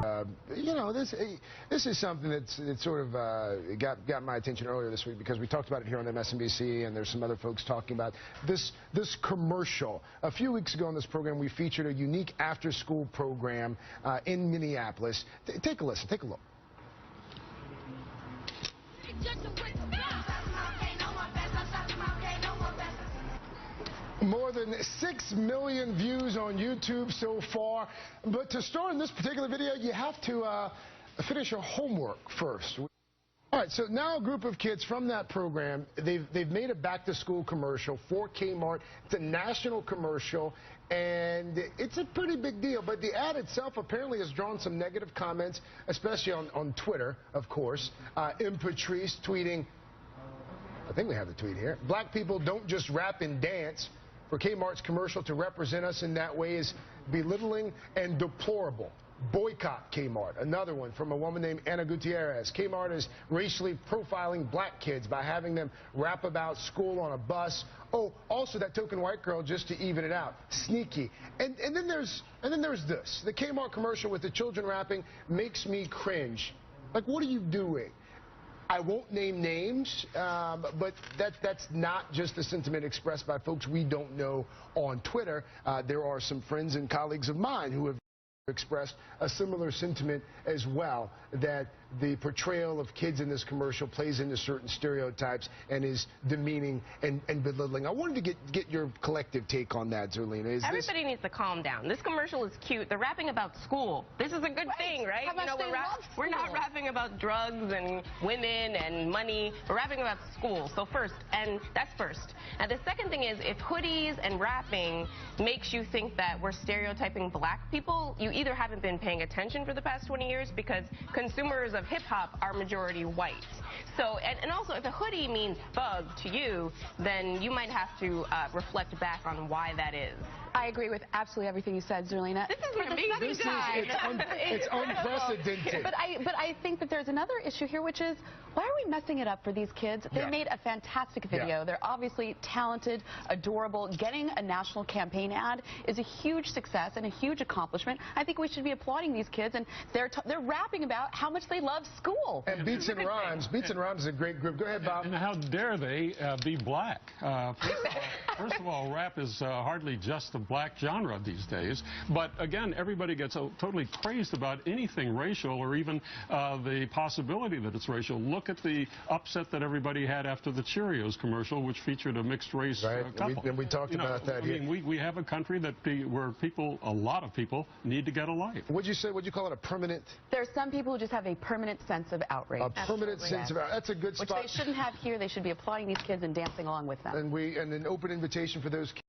You know, this is something that's sort of got my attention earlier this week because we talked about it here on MSNBC, and there's some other folks talking about this commercial. A few weeks ago on this program, we featured a unique after-school program in Minneapolis. Take a listen. Take a look. More than 6 million views on YouTube so far. But to start in this particular video, you have to finish your homework first. All right, so now a group of kids from that program, they've made a back-to-school commercial for Kmart. It's a national commercial, and it's a pretty big deal. But the ad itself apparently has drawn some negative comments, especially on Twitter, of course. Patrice tweeting, I think we have the tweet here, "Black people don't just rap and dance. For Kmart's commercial to represent us in that way is belittling and deplorable. Boycott Kmart." Another one from a woman named Ana Gutierrez. "Kmart is racially profiling black kids by having them rap about school on a bus. Oh, also that token white girl just to even it out. Sneaky." And then there's this. The Kmart commercial with the children rapping makes me cringe. Like, what are you doing? I won't name names, but that's not just the sentiment expressed by folks we don't know on Twitter. There are some friends and colleagues of mine who have expressed a similar sentiment as well, that the portrayal of kids in this commercial plays into certain stereotypes and is demeaning and belittling. I wanted to get your collective take on that, Zerlina. Everybody needs to calm down. This commercial is cute. They're rapping about school. This is a good thing, right? How much We're not rapping about drugs and women and money. We're rapping about school. So that's first. And the second thing is, if hoodies and rapping makes you think that we're stereotyping black people, you either haven't been paying attention for the past 20 years, because consumers of hip-hop are majority white. So, and also, if a hoodie means thug to you, then you might have to reflect back on why that is. I agree with absolutely everything you said, Zerlina. This is my baby guy. It's unprecedented. But I think that there's another issue here, which is, why are we messing it up for these kids? They made a fantastic video. Yeah. They're obviously talented, adorable. Getting a national campaign ad is a huge success and a huge accomplishment. I think we should be applauding these kids, and they're rapping about how much they love school. And Beats and Rhymes. Beats and Rhymes is a great group. Go ahead, Bob. And how dare they be black? First of all, rap is hardly just a black genre these days. But again, everybody gets totally crazed about anything racial, or even the possibility that it's racial. Look at the upset that everybody had after the Cheerios commercial, which featured a mixed race couple. And we talked about that here. I mean, we have a country where a lot of people need to get a life. What'd you say? What'd you call it? A permanent? There's some people who just have a permanent sense of outrage. A permanent sense of outrage. That's a good spot. Which they shouldn't have here. They should be applauding these kids and dancing along with them. And an open invitation for those kids.